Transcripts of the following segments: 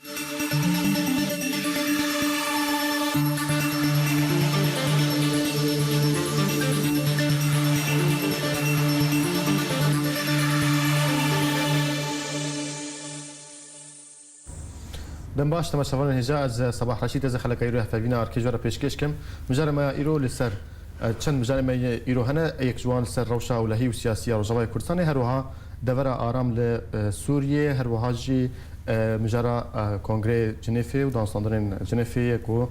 دم باش تما شوان هجا از صباح رشید از خلک ایرو هفوینا ارکی جوار پیشکش کم مجرم ایرو لسر چند مجرم ایرو هنه یک جوان سر روشا ولهی و سیاسی روجای کردستان هروها دور آرام لسوریه هروها جی مجرا کنگره جنیفی و دانستاندرین جنیفی کو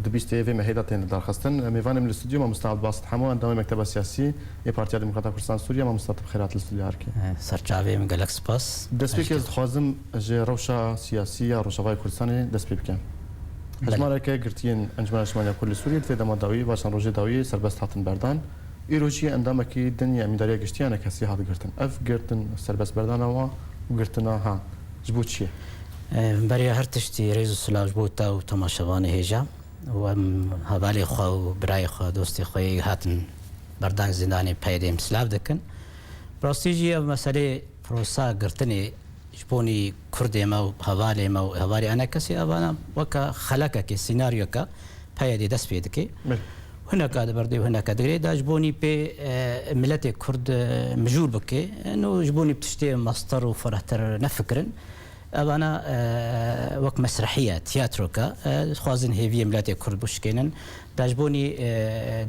دبیسته و مهیداتین درخواستن میوانم الاستودیو ما مستعد باسط حمو اندام مکتب سیاسی ی پارتی دموکرات کردستان سوریا ما مستعد بخیرات الاستودیو ارکی سرچاوی من گلکس پاس دستی که خوازم جه روشا سیاسی روشای کردستان دستی بکن هجماره که گرتین انجمن اجتماعی کل سوریه في دما داوی باشن روزی داوی سربست هاتن بردان ایروجی اندام کی دنیا میداری گشتیانه کسی هات گرتن اف گرتن سربست بردان و گرتنا ها جبوت چیه برای هر تشتی ریز سلاج بوتا و تماشاوان هیجا و حوالی خو و برای خو دوستی خوی هاتن بردان زندانی پیدیم سلاف دکن براستیجی مسئله پروسا گرتنی جبونی کردی ما و حوالی انا کسی اوانا وکا خلقه که سیناریو که پیدی دست بیده که هناك دبردي وهناك دغري دا جبوني بي ملتي كرد مجول بكي انه جبوني بتشتي مصدر وفرهتر نفكرن انا وقت مسرحيه تياتروكا خوازن هيفي ملتي كرد بوشكينن دا جبوني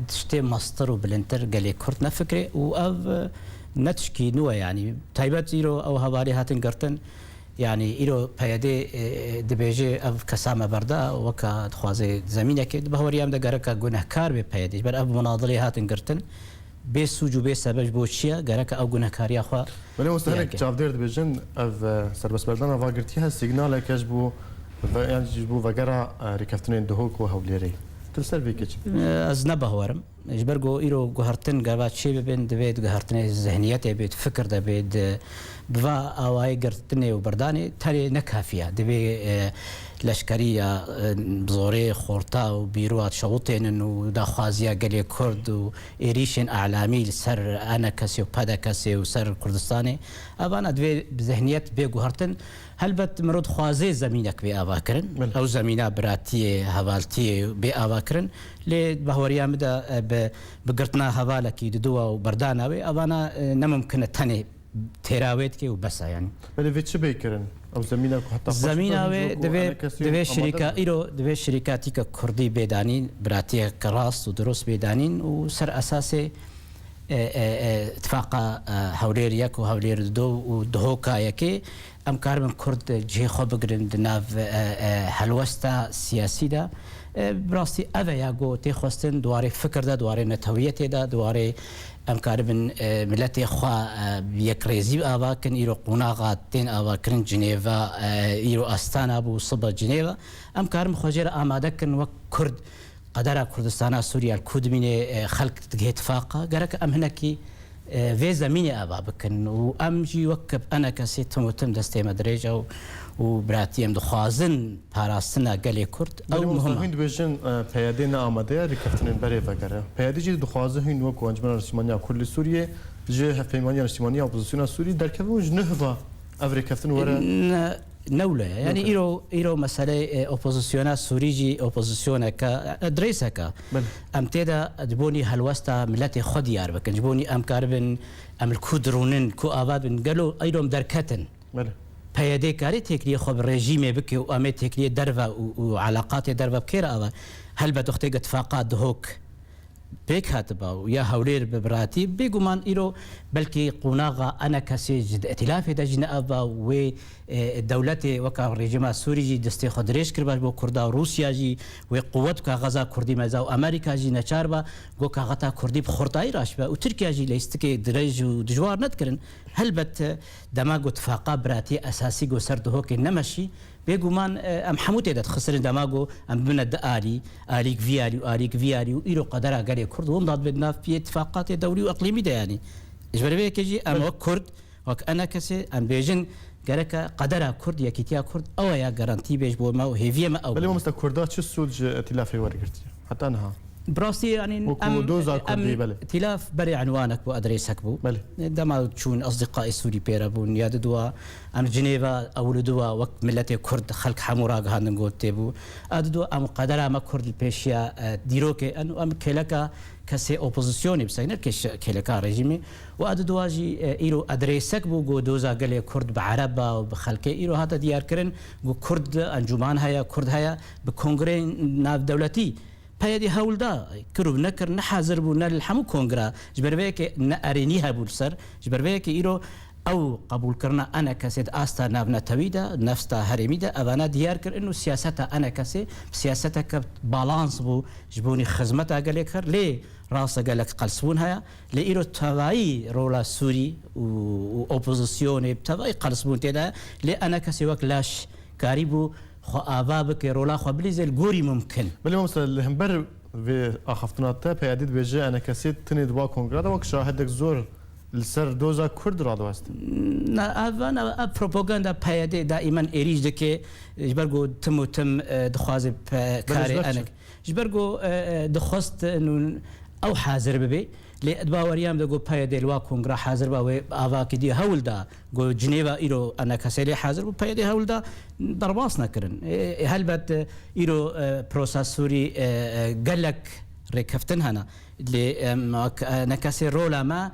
تشتي مصدر وبلنتر قالي كرد نفكري واف نتشكي نوع يعني تايبات يرو او هواري هاتن قرتن يعني إلو بيادي دبيجي أف كسامة بردا وكا خوازي زمينك بهوريام دا غرقا گناهكار بيادي بر أف مناضلي هاتن قرتن بي سوجو بي سبج بوشيا غرقا أو گناهكاريا خوا ولی مستهلك جافدير دبيجن أف سربس بردانا واقرتيها سيجنالا كجبو يعني جبو وغرا ركفتنين دهوك وهوليري ترسل بيكيش از نبهورم اجبرگو ایرو گهرتن گوات شی ببین دوید گهرتن ذهنیت بید فکر ده بید بوا آوای گرتنی و بردانی تری نکافیه دوی لشکریه بزوری خورتا و بیروات شغوطین و داخوازیا گلی کرد و ایریشن اعلامی سر انا کسی و پدا کسی و سر کردستانی اوان دوی ذهنیت بی گهرتن هلبت مرود خوازه زمینک بی آوا کرن او زمینه براتی حوالتی بی آوا کرن لی بهوریام دا بقرتنا حوالکی دوا و برداناوی اوانا نممکنه تنه تراويت كي وبس يعني بل فيتش بيكرن او زمينه حتى زمينه دبي شركه ايرو دبي شركاتي كردي بيدانين براتي كراس ودروس بيدانين وسر اساسي اتفاق هوليريك وهولير دو ودهوكا يكي ام كارم كرد جي خو بقرن دناف حلوستا سياسي دا براستي اذا ياغو تي خوستن دواري فكر دا دواري نتويته دا دواري ام كاربن ملتي خوا بيكريزي اواكن ايرو قناغاتين اواكن جنيفا ايرو استانا ابو صبا جنيفا ام كارم خوجر امادكن وكرد قدر كردستان سوريا الكود من خلق اتفاقا قالك ام هناكي في زميني ابا بكن وامجي وكب انا كسيت متم دستي مدريجه وبراتيم دخوازن باراستنا قالي كرد او مهم هند بيجن بيادينا اماده ركفتن بري فكره بيادي جي دخوازه هند وكو انجمن الرسمانيه كل سوريا جي هفيمانيه الرسمانيه اوبوزيسيون سوري دركبو جنهضه افريكفتن ورا نولة يعني إيرو مسألة أوبوزيسيون سوريجي أوبوزيسيون كدريسة أم تدا جبوني هالوستا ملتي خديار بكن جبوني أم كاربن أم الكودرونن كو آبادن قالوا إيرو دركتن بيادي كاري تكلي خب الرجيم بكي وأمي تكلي درفا وعلاقات درفا بكير أبا هل بتختي اتفاقات هوك بيك هاتبا ويا هولير ببراتي بيقومان إيرو بلكي قناغا أنا كسي جد ائتلاف دا جنا أبا و دولتي وكا الرجيم السوري دستي خدريش كرباش بو كردا وروسيا جي وقوات كا غزا كردي مزا وأمريكا جي نشاربا جو كا غتا كردي بخورتاي راشبا وتركيا جي ليستكي درج ودجوار نتكرن هلبت دماغو اتفاقا براتي أساسي جو سرد هوكي نمشي بيقومان ام حموتي دات خسرن دماغو ام بند آليك فياري وإيرو قدرها قالي كرد ومضاد بدنا في اتفاقات دولي وإقليمي دا يعني إجباري بيك يجي ام وك كرد وك أنا كسي ام بيجن قالك قدرها كرد يا كيتيا كرد أو يا جارانتي بيج بو ما وهيفيا ما أو بل ما مست كردات شو السود ائتلافي ورقتي حتى أنها براسي يعني وكو دوزا كردي بله ائتلاف بري عنوانك بو ادريسك بو بله دما تشون اصدقائي السوري بيرا بو نياد دوا ام جنيفا اول دوا وقت ملتي كرد خلق حموراغ هان نقول بو ادوا ام قدر ما كرد البيشيا ديروكي انو ام كلكا كسي اوبوزيسيوني بسينر كلكا ريجيمي وادوا جي ايرو ادريسك بو جو دوزا قال كرد بعربا وبخلقي ايرو هذا ديار كرن جو كرد انجمان هيا كرد هيا بكونغري ناف دولتي پایدی هولدا کرب نکر نحاضر بو نال الحمو کنگرا جبروی که نارینیها بود سر جبروی که ایرو او قبول کرنا انا کسید آستا نابنا تویدا نفستا هرمیدا اوانا دیار کر انو سیاستا انا کسی سیاستا که بالانس بو جبونی خدمتا قال کر لی راسا قالك قلسون هيا لإيرو تواي رولا سوري و اوبوزيسيوني تواي قلسون تدا لأنا كسي وك لاش كاريبو خو آبابك رولا خو بليز الجوري ممكن بلي مثلا الهمبر في أخفتناتا بيعدد بيجي أنا كسيت تني دوا كونغرادا وك شاهدك زور السر دوزا كرد رادو است نا أنا بروباغندا بيعدد دائما إريج دكي جبرجو تم دخواز كاري أنا جبرجو دخواست إنه أو حاضر ببي لأدباوريام دقو بايد الوا كونغرا حاضر باوي آواك دي هولدا جو جنيفا إيرو أنا كسيلي حاضر بايد هولدا درباسنا كرن هل بات إيرو بروساسوري قالك ركفتن هنا أنا كسي رولا ما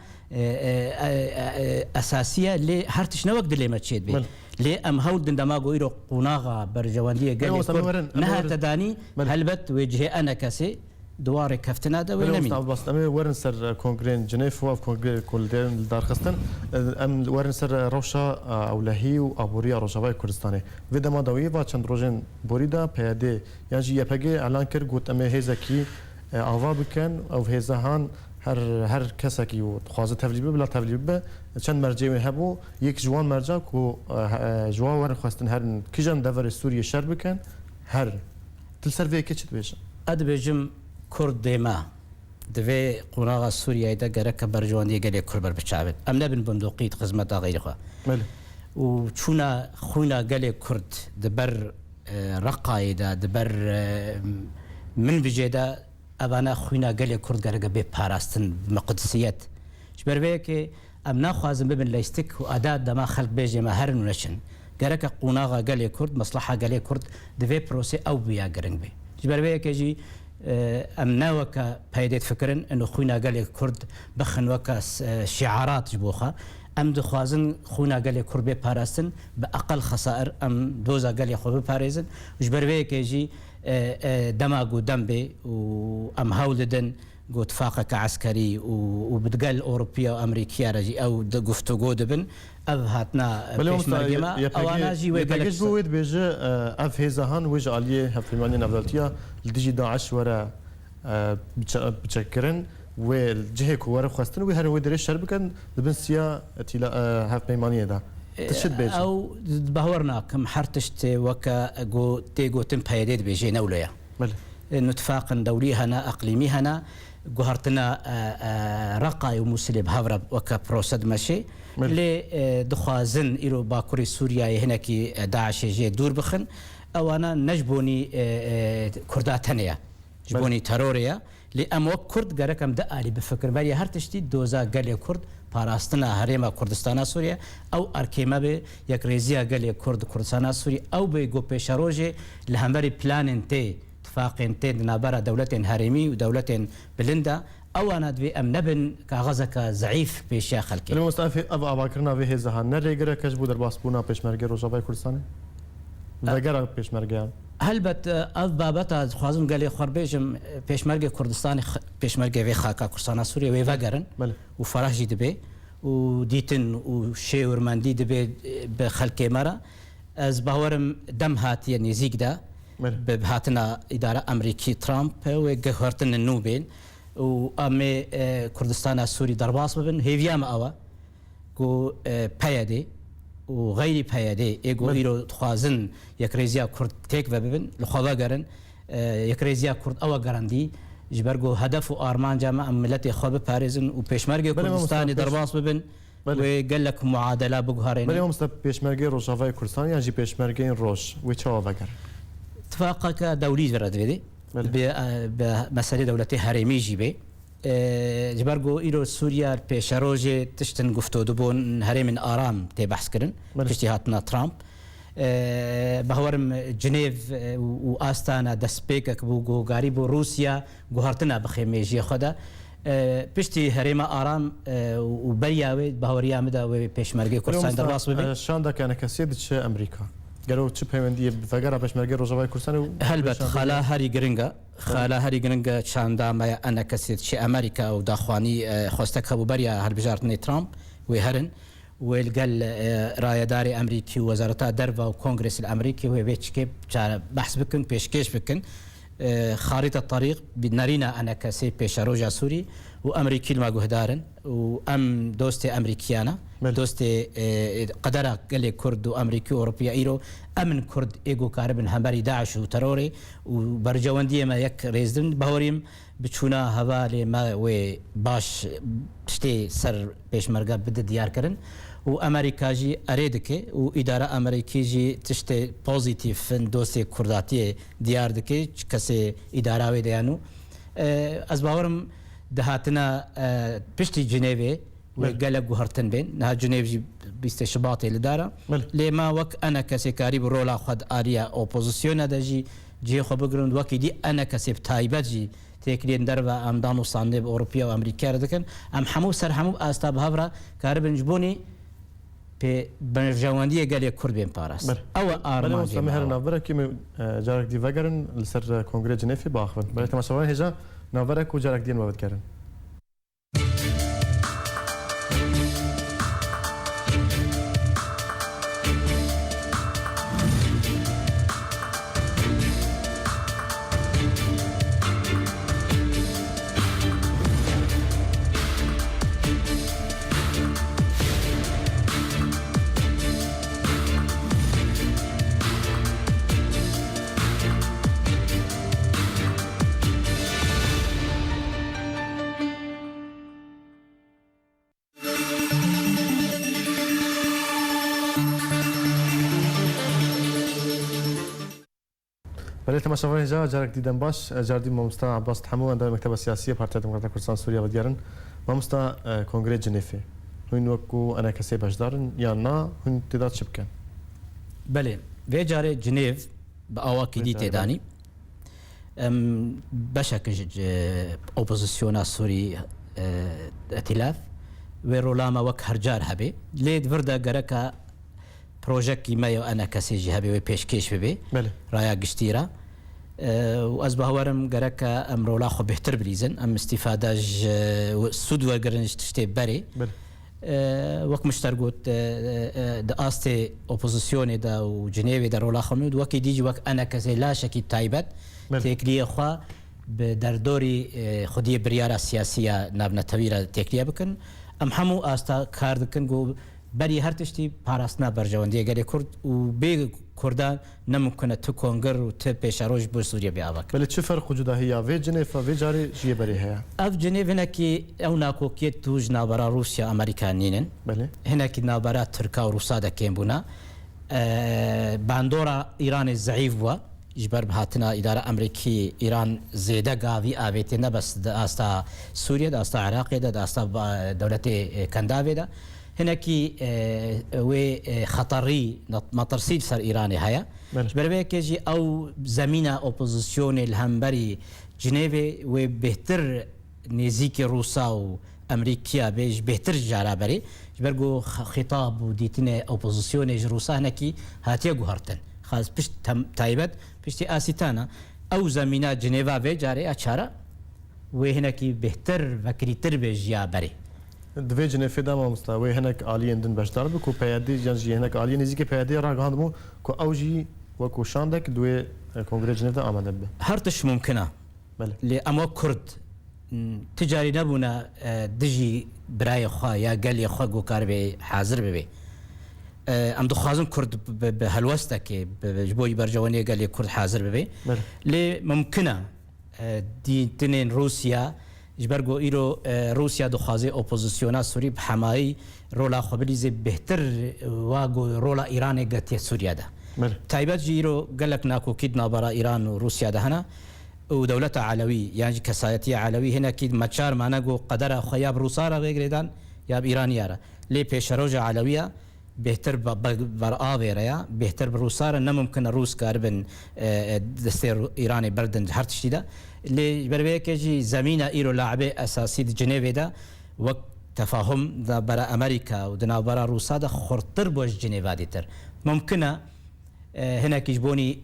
أساسية اللي هرتش نوك دلي ما تشيد بي لي أم هول دندماغو إيرو قناغا برجواندية قال نها تداني هل بات وجهي أنا كسي دوار كفتنا ده ولا مين؟ بس أنا ورن سر كونغرين جنيف وف كونغرين كولدين دار خستن أم ورن سر روشا أولهي وأبوريا روشاوي كردستاني وده ما دوي و چند روزن بوريدا پیاده يعني جي يبقى اعلان كر قلت أم هذا كي آوا بكن أو هذا هان هر کسی که خواسته تبلیغ بلا تبلیغ به چند مرجعی هبو یک جوان مرجع کو جوان ور خواستن هر کیجان دور سوریه شر بکن هر تلسر وی که چت بیشن اد بجم کرد دیما دوی قناغ سوریه دا گرک برجوانی گلی کربر بچابد ام نبن بندقیت خدمت غیر خوا بله و چونا خونا گلی کرد دبر رقایدا دبر من بجدا أبانا خوينا قال كرد قال بي باراستن مقدسيات جبر بيك أم ناخذ ببن ليستك وأداة دما خلق بيجي ما هرن ونشن قالك قناغا قال كرد مصلحة قال كرد دفي بروسي أو بيا قرن بي جبر بيك يجي أم ناوكا بايدت فكرن إنه خوينا قال كرد بخن وكا شعارات جبوخا أم دخوازن خونا قال كرد بي باراستن بأقل خسائر أم دوزا قال خو بي باريزن جبر بيك يجي دماغو دمبي وام هولدن جو اتفاق عسكري وبتقال اوروبيه وامريكيه رجي او گفتگو دبن هاتنا بيش مرجما او انا جي ويقال بويد بيجي اف هزهان وج عليه هفلماني نفلتيا الديجي داعش ورا بتشكرن والجهه كوره خواستن وهر ودري شربكن دبنسيا تيلا هاف بيمانيه دا تشد بيجي او بهورنا كم حرتشت وكا جو تيجو تم بايديد بيجي نوليا اتفاق دولي هنا اقليمي هنا جهرتنا رقاي ومسلب هافرب وكا بروسد ماشي لي دخوازن إيرو باكوري سوريا هنا كي داعش جي دور بخن او انا نجبوني كرداتنيا جبوني تروريا لأمو كرد قرقم دقالي بفكر بالي هرتشتي دوزا قالي كرد باراستنا هريما كردستان سوريا او اركيما بي يك ريزيا قالي كرد كردستان سوريا او بيجو بيشاروجي لهمبري بلان تي اتفاق انتي نابرا دولة هرمي ودولة بلندا او انا دبي ام نبن كغزك ضعيف بيشيا خلقي المستعفي ابا باكرنا به زهان نريغرا كجبو در باسبونا بيشمرگي روجاوي كردستان دغرا بيشمرگي هل بت اف بابتا خوازم قال خربيجم بيشمرگي كردستان بيشمرگي في خاكا كردستان سوريا وي فغرن وفرح جي دبي وديتن وشي ورماندي دبي بخلقي مرا از باورم دم هات يعني زيقدا بهاتنا اداره امريكي ترامب وغهرتن النوبين وامي كردستان سوري درباس ببن هيفيام اوا كو بايدي وغير بايدي ايغو ايرو خوازن يكريزيا كرد تيك ببن لخوا غرن يكريزيا كرد اوا غراندي جبرجو هدف وارمان جامع ملتي خوب باريزن وبيشمرجي كردستان درباس ببن وقال لك معادله بغهرين بل يوم بيشمرجي روجاوي كردستان يعني بيشمرجي روش ويتشوا فغر اتفاقك دولي جرد بيدي بمسألة دولتي هرمي جيبه جبرجو إيرو سوريا بشروجة تشتن قفتو دبون هرم آرام تي بحث كرن اجتهادنا ترامب بهورم جنيف وآستانا دسبيك بوغو غاريبو روسيا غهرتنا بخيميجي خدا بشتي هريما آرام وبرياوي بهوريا مدا وبيشمرجي كورسان درباس ببي شان دا كان كسيد شيء أمريكا قالوا تشي بهمندي بفجرة بيشمرجي روجاوي كورسان هلبت خلا هاري جرينجا شان دا ما أنا كسيد شيء أمريكا وداخواني خواستك خبو بريا هربجارتني ترامب وهرن والقال رايداري أمريكي ووزارة درفا وكونغرس الأمريكي وبيتشكيب بحث بكن بيشكيش بكن خارطة الطريق بنارينا أنا كسي بيشاروجا سوري وأمريكي الماجهدارن وأم دوستي أمريكيانا دوستي قدرة قال كرد وأمريكي وأوروبيا إيرو أمن كرد إيجو كاربن همبري داعش وتروري وبرجواندية ما يك ريزدن بهوريم بتشونا هوا ما وباش تشتي سر بيش مرقا بدأ ديار كرن وأمريكا جي أريدك وإدارة أمريكي جي تشتي بوزيتيف فن دوسي كرداتي ديار دكي كسي إدارة ويديانو أزباورم دهاتنا بشتي جنيفي وقالك وهرتن بين نها جنيف جي بيست شباطي لدارة لما وك أنا كسي كاريب رولا خد آريا أوبوزيسيونا دا جي خو بقرن وكي دي أنا كسي بتايبات جي تكلين دربا أم دانو صاندب أوروبيا وأمريكا ردكن أم حمو سر حمو أستاب هفرا كاربن جبوني بنرجواندية قال يكرد بين بارس أو آرمان جماعة مهر نافرة كم جارك دي فجرن لسر كونغرس جنيفي باخفن بل تماشوان هجا نافرة كو جارك دين ما بتكرن بله تماشاوان هجا جارك ديدن باش جاردي مامستا عباس تحمو عند المكتبة السياسية بارتيا ديمقراطية كردستان سوريا وديارن مامستا كونغرس جنيفي هون وكو أنا كسي باشدارن يا نا هون تدات شبكان بله في جاري جنيف بأواكي دي تداني بشكل أوبوزيسيونا سوري ائتلاف ورولاما وك هرجار هبي ليد فردا جركا بروجكت ما أنا كسي جهبي وبيشكيش ببي رايا قشتيرا وأصبح ورم جركا أم رولا خو بهتر بليزن أم استفادة سود ورجرنش تشتي بري وقت مشتركوت دا أستي أوبوزيسيوني دا وجنيفي دا رولا خمود وكي ديجي وقت أنا كسي لا شكي تايبت تكليه خوا بدردوري خدي بريارة سياسية نابنا تويرة تكليه بكن أم حمو أستا كاردكن جو بري هرتشتي باراسنا برجواندية قال كرد وبي كردان نمكن تكونغر وتبيشاروج بسوريا بيابك. بل شو فرق وجودها هي في جنيف في جاري جي بري هي؟ أف جنيف هناكي أو ناكو كيت توج نابرا روسيا أمريكانيين. بله. هناكي نابرا تركا وروسا دا كيمبونا. باندورا إيران الزعيف بوا جبر بهاتنا إدارة أمريكي إيران زيادة قاضي آبيتنا بس دا أستا سوريا دا أستا عراق دا أستا دولة كندافي دا. هناكي خطري مطرسيد سر إيراني هيا بربي كيجي أو زمينة أوبوزيسيوني الهمبري جنيفي وبهتر نزيك روسا وأمريكيا بيج بهتر جارة بري جبرجو خطاب وديتنا أوبوزيسيوني روسا هناكي هاتيا جوهرتن خاص بشت تايبت بشتي آسيتانا أو زمينة جنيفا في جاري أشارة وهناكي بهتر فكريتر بيجيا بري دوی جنیف دام مستوی هنگ عالی اندن باشدار بکو پیادی جنجی هنگ عالی نزدیک پیادی راگاند مو کو اوجی و کو شاندک دوی کنگره جنیف دام آمده به هرتش ممکنه بله لأما كرد تجاري نبونا دجي براي خوا يا قال يا خوا جو كاربي حاضر ببي ام دخازن كرد بهالوستك بجبوي برجواني قال لي كرد حاضر ببي لي ممكنه دي تنين روسيا جبرجو إيرو روسيا دخازي أوبوزيسيونا سوري بحماي رولا خبريزي بهتر واجو رولا إيراني قتي سوريا ده تايبات جيرو قالك ناكو كيدنا برا إيران وروسيا ده هنا ودولة علوي يعني كسايتية علوي هنا كيد ماتشار معنا جو قدر خياب روسارا بيجريدان يا إيرانيارا لي بيشروجة علوية بهتر برآفيريا بهتر بروسارا نممكن الروس كاربن دستير إيراني بردن هرتشتي ده اللي بربيك يجي زمينا إيرو لاعبي أساسي دي جنيف ده وقت تفاهم دا برا أمريكا ودنا برا روسا ده خرطر بوش جنيفا ديتر ممكن هنا كيجبوني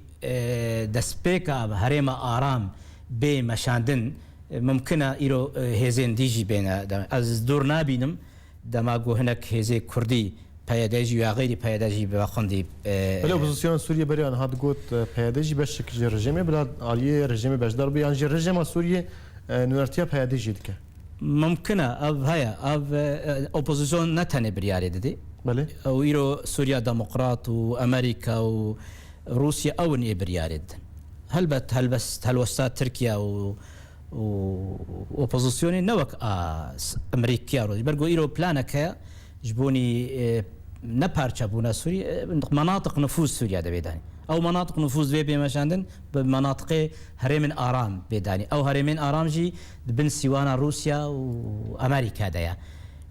دسبيكا هريما آرام بمشاندن ممكن إيرو هزين ديجي بين از دور نابينم دماغو هناك هزي كردي پیاداجی و غیری پیاداجی به خندی ولی اپوزیسیون سوریه بریان هات گوت پیاداجی بش که رژیم بلاد عالیه رژیم بجدار بیان جی رژیم سوریه نورتیا پیاداجی دکه ممکنه او هيا او اپوزیسیون نتنه بریاری دادی بله او ایرو سوریا دموکرات و امریکا و روسیا او نی بریاری دن هل وسط ترکیه و اپوزیسیونی نوک امریکا رو برگو ایرو پلانکه جبوني نبارچه بونا سوريا مناطق نفوذ سوريا ده بيداني او مناطق نفوذ بي مشاندن بمناطق هرمين آرام بيداني او هرمين آرام جي بن سيوانا روسيا وامريكا ده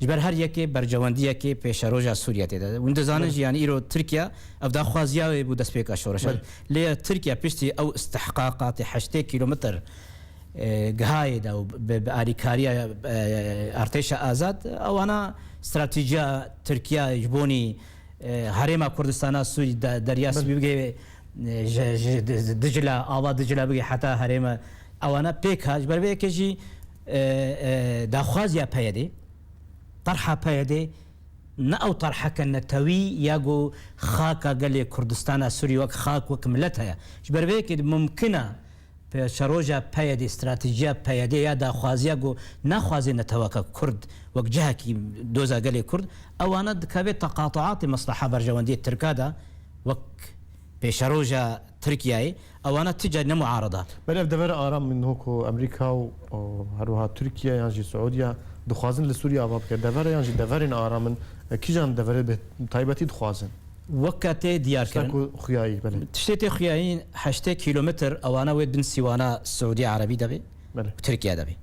جبر هر يكي برجوانديه كي بيشروجا سوريا ده وندزانج يعني ايرو تركيا ابدا خوازيا بو دسبيكا شورش لي تركيا بيشتي او استحقاقات 8 كيلومتر قهايد او باريكاريا ارتيشا ازاد او انا استراتيجية تركيا يجبوني هريما كردستان سوري درياس بيجي دجلة آوا دجلة بيجي حتى هريما او انا بيك هاج بربي كجي داخوازيا بيدي طرحة بيدي نا او طرحة كنتوي ياغو خاكا قال كردستان سوري وك خاك وك ملتها بربي كد ممكنه شروجا بيدي استراتيجية بيدي يا داخوازيا جو ناخوازي نتوكا كرد وك جهكي دوزا قال كرد او انا دكابي تقاطعات مصلحة برجواندية تركادا وك بشروجا تركيا او انا تجا معارضة بل دفر آرام من هوكو امريكا وهروها تركيا يعني سعوديا دخوازن لسوريا اباب دفر يعني دفرين آرام من كيجان دفر تايبتي دخوازن وكاتي ديار كرن خياي بله تشتي خياين 8 كيلومتر او انا ود بن سيوانا السعوديه عربي دبي بله تركيا دبي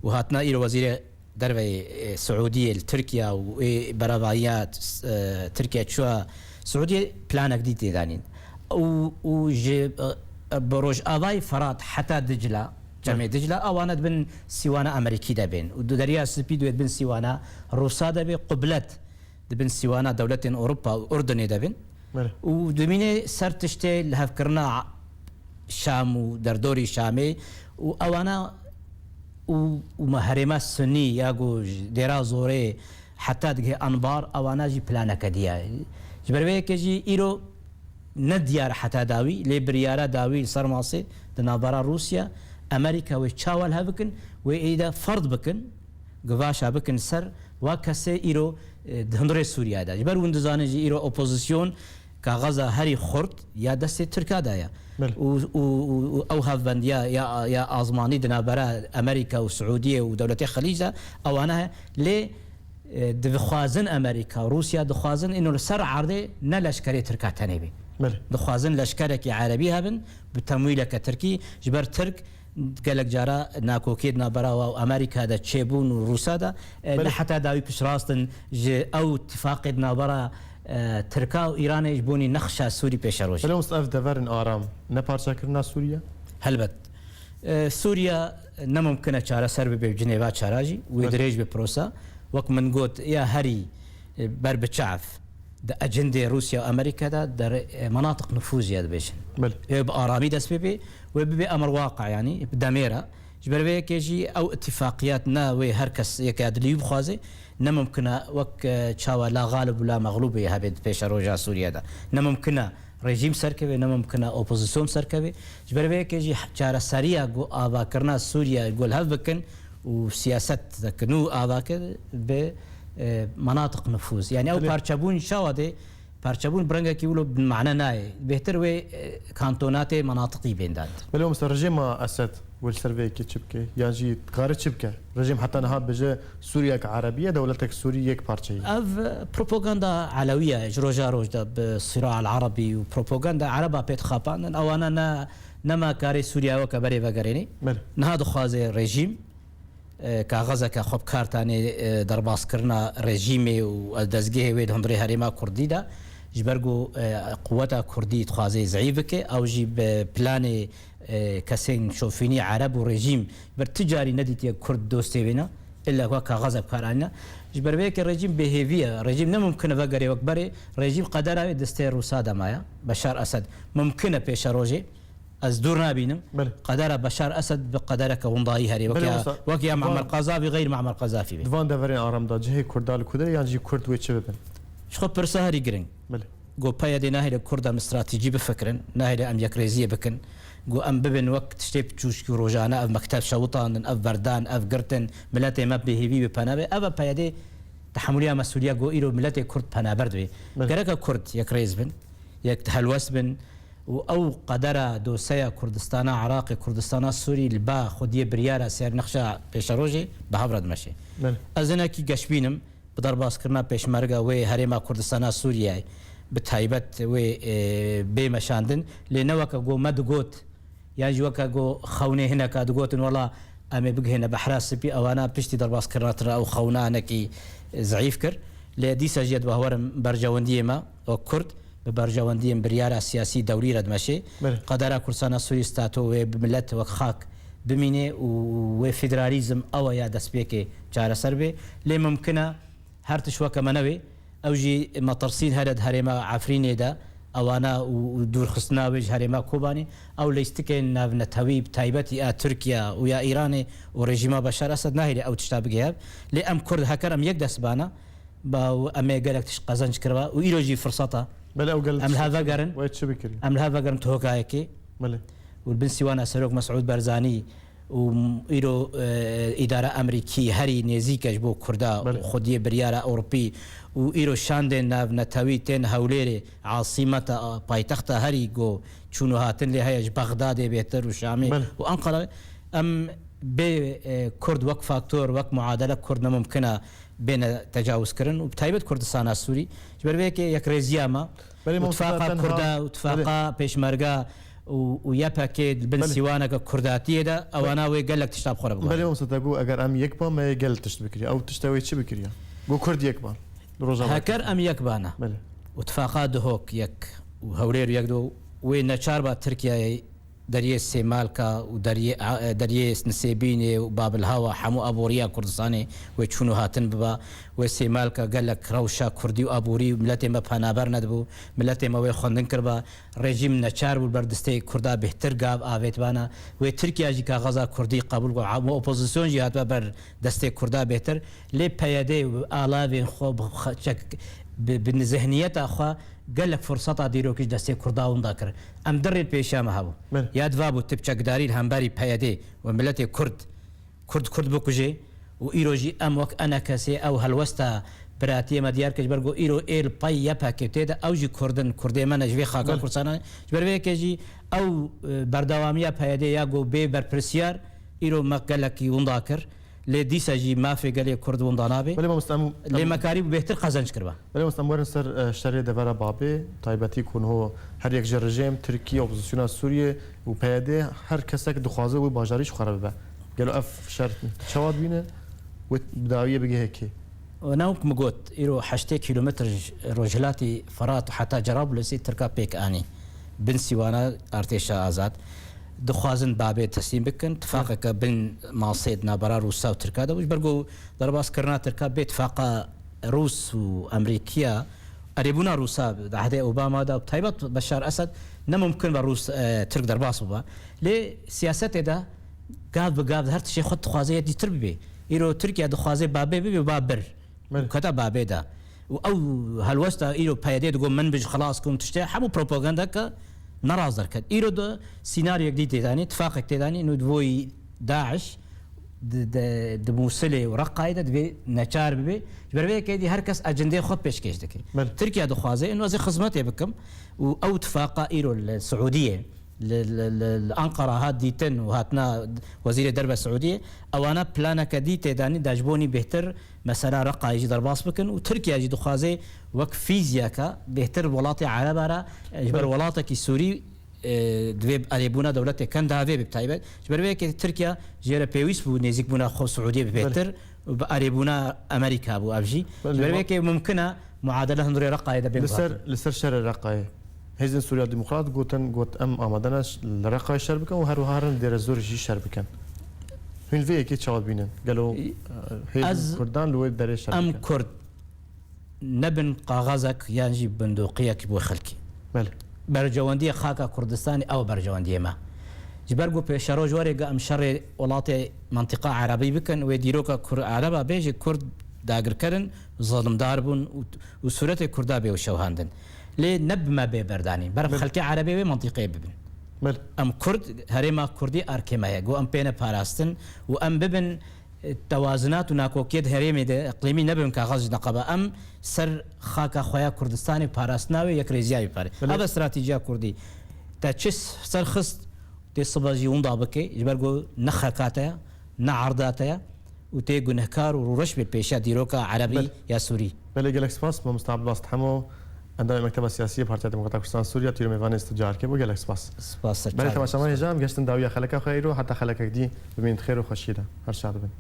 وهاتنا الى وزير دربي سعوديه لتركيا وبرابايات تركيا شو سعوديه بلان جديد دانين و بروج افاي فرات حتى دجله جمع دجله او انا بن سيوانا امريكي دبين ودريا سبيد ود بن سيوانا روسا دبي قبلت دبن سيوانا دولة أوروبا وأردن دبن ودمينة سرتشتي لهفكرنا شام ودردوري شامي وأوانا ومهرمات سني ياغو ديرا زوري حتى دقي أنبار أوانا جي بلانا كديا جبربي كجي إيرو نديار حتى داوي لبريارا داوي صرماصي دنابرا روسيا أمريكا وشاول هبكن وإذا فرض بكن قفاشا بكن سر وكسي إيرو هندري سوريا دا جبر وندزانه جي إيرو أوبوزيسيون كغزة هري خرد يا دستي تركا دايا او هافبنديا يا ازماني دنابرا امريكا وسعوديه ودولتي الخليج او انا لي دخوازن امريكا وروسيا دخوازن انه السر عرضي نلشكري تركا تنبي دخوازن لشكرك عربي هبن بتمويلك تركي جبر ترك قالك جارا ناكوكيد نابرا وامريكا دا تشيبون وروسا دا حتى داوي بشراستن او اتفاق نابرا تركا وإيران يجبوني نخشى سوري بيشروش. فلو مستقف دفرن آرام نبارشا كرنا سوريا؟ هلبت سوريا نممكن تشارة سرب بجنيفا تشاراجي ويدريج ببروسا وقت من قوت يا هري بربتشعف دا أجندة روسيا وأمريكا دا در مناطق نفوذ يد بيشن. بآرامي دس بيبي وبيبي أمر واقع يعني بدميرة جبربي كيجي أو اتفاقيات نا وهركس يكاد ليوب خازي نممكن وك تشاوا لا غالب ولا مغلوب يهبد بيش روجا سوريا دا نممكن رژیم سرکوی نممکن اپوزیسیون سرکوی جبرای که چهار سریع گو آوا کرنا سوریا گل هف بکن و سیاست کنو آوا کرد به مناطق نفوذ يعني او پارچبون شواده پارچبون برنگا کی ولو بمعنى ناي بهتر و كانتونات مناطقي بينداد بلو مستر رژیم اسد والسرفي كي تشبكي يعني قاره تشبكه رژیم حتى نهاد بجا سوريا كعربيه دولتك سوريا كبارچي اف بروباغندا علويه جروجا روجدا بالصراع العربي وبروباغندا عربه بيت خابان او انا نما كاري سوريا وكبري بقريني نهاد خوازي ريجيم كاغزة كخب كارتاني درباس كرنا ريجيمي ودزجيه ويد هندري هريما كردي دا جبرجو قوتها كردي تخازي زعيفك او جيب بلاني كسين شوفيني عرب وريجيم برتجاري نديتي كرد دوستي بينا الا هو كغزة بكارنا جبربيك الرجيم بيهيفيا رجيم ممكن بقري وكبري رجيم قدره دستي روسادا مايا بشار اسد ممكن بيشاروجي از دور نابينم قدر بشار اسد بقدرك ونضاي هري وكيا معمر قذافي غير معمر قذافي دفان دفرين ارام دا جهه كردال كودر يعني جي كرد ويتش ببن شخو برسهري جرين جو بايا دي ناهي كردام استراتيجي بفكرن ناهي ام يكريزيه بكن جو ام ببن وقت شتيب تشوش روجانا اف مكتب شوطان اف بردان اف قرتن ملاتي ما بهيبي ببنابي اف بايا دي تحمليه مسؤوليه جو ايرو ملاتي كرد بنابردوي غيرك كرد يكريز بن يك هلوس بن او قدره دوسيا كردستان عراقي كردستان سوري البا خديه برياره سير نخشا بيشروجي بهبرد ماشي ازنا كي قشبينم بضرباس كرنا بيشمرغا وي هريما كردستان سوريا بتايبت وي بمشاندن لنوكا جو مدغوت يعني جوكا جو خوني هنا كادغوت والله امي بق هنا بحراس بي او انا بشتي ضرباس كرنا ترى او خونا انكي ضعيف كر لدي سجد بهور برجونديه ما او كرد ببرجواندي بريارة سياسي دولي ردمشي قدرة كردستان سوري ستاتو وبملت وخاك بمينه وفيدراليزم او يا دسبيكي جار سربي لي ممكنه هرتش وك منوي او جي مطرسين هرد هريما عفريني دا او انا ودور خصنا وجه هريما كوباني او ليستكن نتهويب تايبتي تركيا ويا ايراني وريجيما بشار اسد ناهي او تشتابغياب لي ام كرد هكرم يقدس بانا با امي قالكتش قزنج كربا ويروجي فرصتها بلا وقال ام هذا قرن ويتشبكري ام هذا قرن توكايكي ملي والبن سيوانا سروق مسعود برزاني وإيرو إدارة أمريكي هري نزيكش بو كردا وخدية بريارة أوروبي وإيرو شاندن ناف نتاويتين هوليري عاصمة بايتخت هري جو شنو هاتن لي هيج بغداد بيتر وشامي وأنقرة أم بكرد وك فاكتور وك معادلة كرد ممكنة بين تجاوز كرن وبتايبت كردستان السوري جبر بيك يكريزياما واتفاقا كردا واتفاقا بيشمرقا ويا باكيد بن سيوانا كرداتيه دا او انا وي قال لك تشتاب خرب بلي مصدقو اگر ام يكبا ما يقل تشتبكري او تشتوي تشبكري جو كرد يكبا هكر ام يكبانا واتفاقا دهوك يك وهورير يقدو وين نشاربا تركيا دريه سيمالكا دريه نسيبيني وباب الهوا حمو ابوريا كردستاني وشنو هاتن ببا وسيمالكا قال لك روشا كردي وابوري ملتي ما بنابر ندبو ملتي ما وي خوندن كربا ريجيم نشار والبردستي كردا بهتر قاب افيت بانا وتركيا جي غزا كردي قبول و اوبوزيسيون جي هات بر دستي كردا بهتر لي بيادي الاف خو بالذهنيات اخو قال لك فرصة ديروكش دستي كرداون ذاكر ام دري البيشام هابو يا دفابو تبچك داري الهمباري بيادي وملتي كرد بوكجي وايروجي ام وك انا كسي او هلوستا براتي مديار كجبرغو ايرو ال باي يابا كيتدا او جي كردي من جوي خاكا كرسانا جبربي كجي او بردواميا بيادي ياغو بي بربرسيار ايرو مقالك يونداكر لديسا جي ما في قال كرد وندانابي لما كاريب بهتر قزنج كربا بلي مستمر سر شري دفرا بابي طيبتي يكون هو هر يك رژیم تركيا اوبوزيسيون سوريا وبيادي هر كسك دخوازه و باجاريش خراب با قالوا اف شرط شواد بينه وبداويه بقي هيك وناوك مقوت ايرو 8 كيلومتر رجلاتي فرات حتى جرابلس تركا بيك اني بن سيوانا ارتيشا ازاد دخوازن بابي تسليم بكن اتفاقك بين ماصيدنا برا روسا وتركا وش برقو ضرباس كرنا تركا باتفاق روس وامريكيا قريبونا روسا عهد اوباما دا بتايبت بشار اسد نممكن بروس ترك درباس با لي سياسته دا قاعد بقاعد هر شيء خد خوازيه دي تربي ايرو تركيا دخوازي بابي بابر كتا بابي دا او هالوستا ايرو بايدي تقول منبج خلاص كنت تشتي حمو بروباغندا نراز دركت ايرو دو سيناريو جديد تاني اتفاق تاني انه دوي داعش د موصله ورقايده دبي نچار بي جبربي كيدي هركس اجنده خود بيشكيش دكي تركيا دخوازي انه زي خدمات بكم او اتفاق ايرو السعوديه الانقره هاديتن وهاتنا وزير الدرب السعوديه او انا بلانا كديت داني داجبوني بهتر مثلا رقا يجي درباس بكن وتركيا يجي دخوازي وك فيزياكا بهتر ولاتي عرباره جبر ولاتك السوري دوێ ئەلێبوونا دەوڵەتێک کەندا هەبێ بتایبەت بەرەوەیەکی ترکیا ژێرە پێویست بوو نێزیک بوونا خۆ سعودی ببێتتر بە ئەلێبوونا ئەمریکا بوو ئەبژی بەرەوەیەکی ممکنە معادلە هەندڕێ ڕقای دەبێت لەسەر شەرە ڕقای هێزن سووریا دیموکرات گوتن گوت ئەم ئامادەنەش لە ڕقای شەر بکەن و هەروهارن دێرە زۆرژی شەر بکەن هێنڤەیەکی چاوت بینن گەلو کوردان لێ دەرێ شەر ئەم کورد نەبن قاغازێک یانجی بندوقیەکی بۆ خەڵکی بەرجەوەندیە خاکە کوردستانی ئەو بەرجەوەندیێمە جبەرگو پێشەڕۆ ژوارێگە ئەم شەڕێ وڵاتی منطقە عربی بکەن وێ دیرۆکە عربە بێژی کورد داگرکردن زەڵمدار بوون و سوورەتی کووردا بێ و شەوهاندن لێ نەبمە بێ بەردانی بەرە خەڵکی عربی وێ منطقەیە ببن ئەم کورد هەرێما کوردی ئارکێمەیە گۆ ئەم پێنە پاراستن و ئەم ببن توازنات و ناکۆکیت هەرێمێ ئەقلیمی نەبن کاغەز نەقەبە ئەم سەر خاکە خۆیان کوردستانی پاراستناوێ یەک ڕێزیاوی پارێ ئەبە استراتیژیا کوردی تا چ سەرخست تێ سەبەزی وندا بکەی ژبەرگۆ نەخەکاتەیە نەعەرداتەیە و تێ گونەهکار و ڕوڕەش بێت پێشە دیرۆکە عربی یا سووری بەلێ گەلێک سپاس مامۆستا عەبدوڵاست هەموو ئەندامی مەکتەبە سیاسی پارتیا دموکراتە کوردستان سووریا تیرۆ میوانی استجارکێ بۆ گەلێک سپاس بەلێ تەماشاوان هێژام گەشتن داویە خەلەکە خۆی و هەتا خەلەکێک دی ببینید خێر و خۆشیدا هەر شاد بن